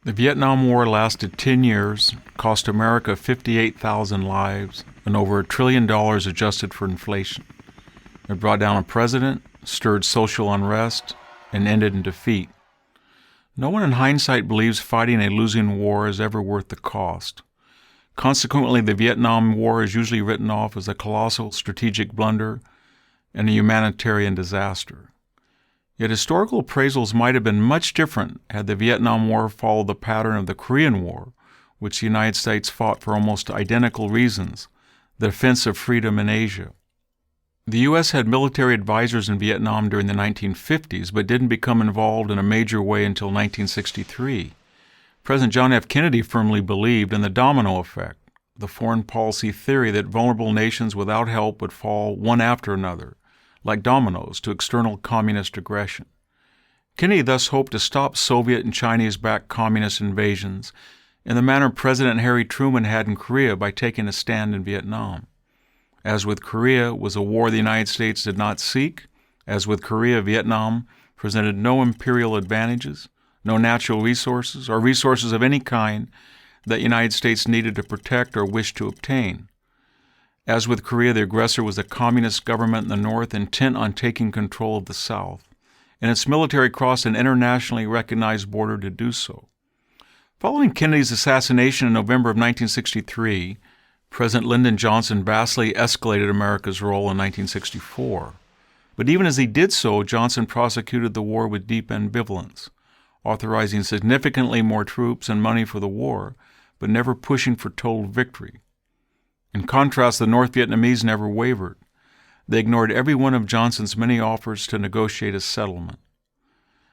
The Vietnam War lasted 10 years, cost America 58,000 lives, and over $1 trillion adjusted for inflation. It brought down a president, stirred social unrest, and ended in defeat. No one in hindsight believes fighting a losing war is ever worth the cost. Consequently, the Vietnam War is usually written off as a colossal strategic blunder and a humanitarian disaster. Yet historical appraisals might have been much different had the Vietnam War followed the pattern of the Korean War, which the United States fought for almost identical reasons, the defense of freedom in Asia. The U.S. had military advisors in Vietnam during the 1950s, but didn't become involved in a major way until 1963. President John F. Kennedy firmly believed in the domino effect, the foreign policy theory that vulnerable nations without help would fall one after another, like dominoes, to external communist aggression. Kennedy thus hoped to stop Soviet and Chinese-backed communist invasions in the manner President Harry Truman had in Korea by taking a stand in Vietnam. As with Korea, was a war the United States did not seek. As with Korea, Vietnam presented no imperial advantages, no natural resources, or resources of any kind that the United States needed to protect or wished to obtain. As with Korea, the aggressor was a communist government in the North intent on taking control of the South, and its military crossed an internationally recognized border to do so. Following Kennedy's assassination in November of 1963, President Lyndon Johnson vastly escalated America's role in 1964. But even as he did so, Johnson prosecuted the war with deep ambivalence, authorizing significantly more troops and money for the war, but never pushing for total victory. In contrast, the North Vietnamese never wavered. They ignored every one of Johnson's many offers to negotiate a settlement.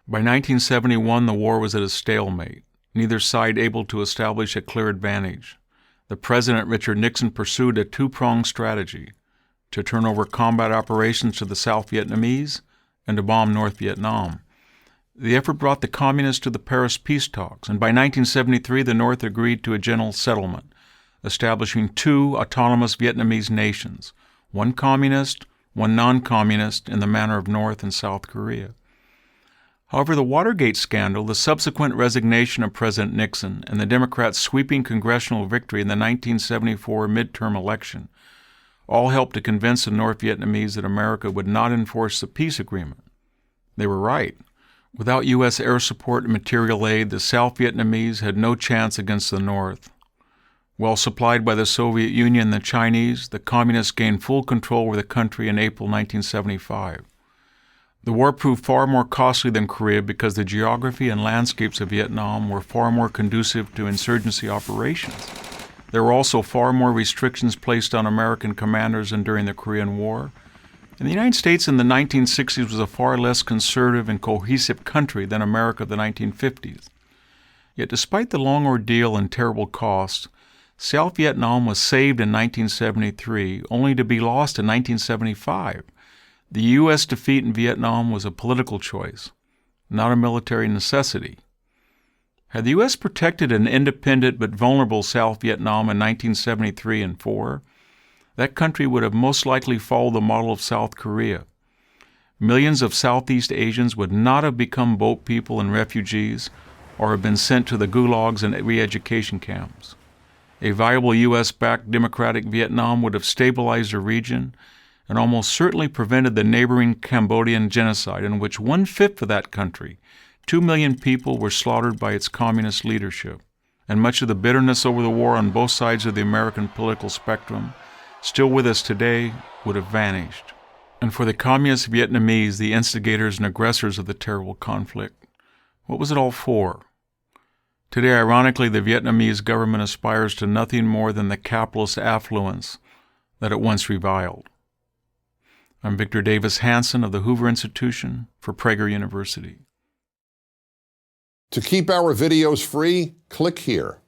By 1971, the war was at a stalemate, neither side able to establish a clear advantage. The President, Richard Nixon, pursued a two-pronged strategy: to turn over combat operations to the South Vietnamese and to bomb North Vietnam. The effort brought the Communists to the Paris peace talks, and by 1973 the North agreed to a general settlement, establishing two autonomous Vietnamese nations, one communist, one non-communist, in the manner of North and South Korea. However, the Watergate scandal, the subsequent resignation of President Nixon, and the Democrats' sweeping congressional victory in the 1974 midterm election all helped to convince the North Vietnamese that America would not enforce the peace agreement. They were right. Without U.S. air support and material aid, the South Vietnamese had no chance against the North. Well supplied by the Soviet Union and the Chinese, the Communists gained full control over the country in April 1975. The war proved far more costly than Korea because the geography and landscapes of Vietnam were far more conducive to insurgency operations. There were also far more restrictions placed on American commanders than during the Korean War. And the United States in the 1960s was a far less conservative and cohesive country than America of the 1950s. Yet despite the long ordeal and terrible costs, South Vietnam was saved in 1973, only to be lost in 1975. The U.S. defeat in Vietnam was a political choice, not a military necessity. Had the U.S. protected an independent but vulnerable South Vietnam in 1973 and 4, that country would have most likely followed the model of South Korea. Millions of Southeast Asians would not have become boat people and refugees or have been sent to the gulags and re-education camps. A viable U.S.-backed democratic Vietnam would have stabilized the region and almost certainly prevented the neighboring Cambodian genocide, in which 1/5 of that country, 2 million people, were slaughtered by its communist leadership. And much of the bitterness over the war on both sides of the American political spectrum, still with us today, would have vanished. And for the communist Vietnamese, the instigators and aggressors of the terrible conflict, what was it all for? Today, ironically, the Vietnamese government aspires to nothing more than the capitalist affluence that it once reviled. I'm Victor Davis Hanson of the Hoover Institution for Prager University. To keep our videos free, click here.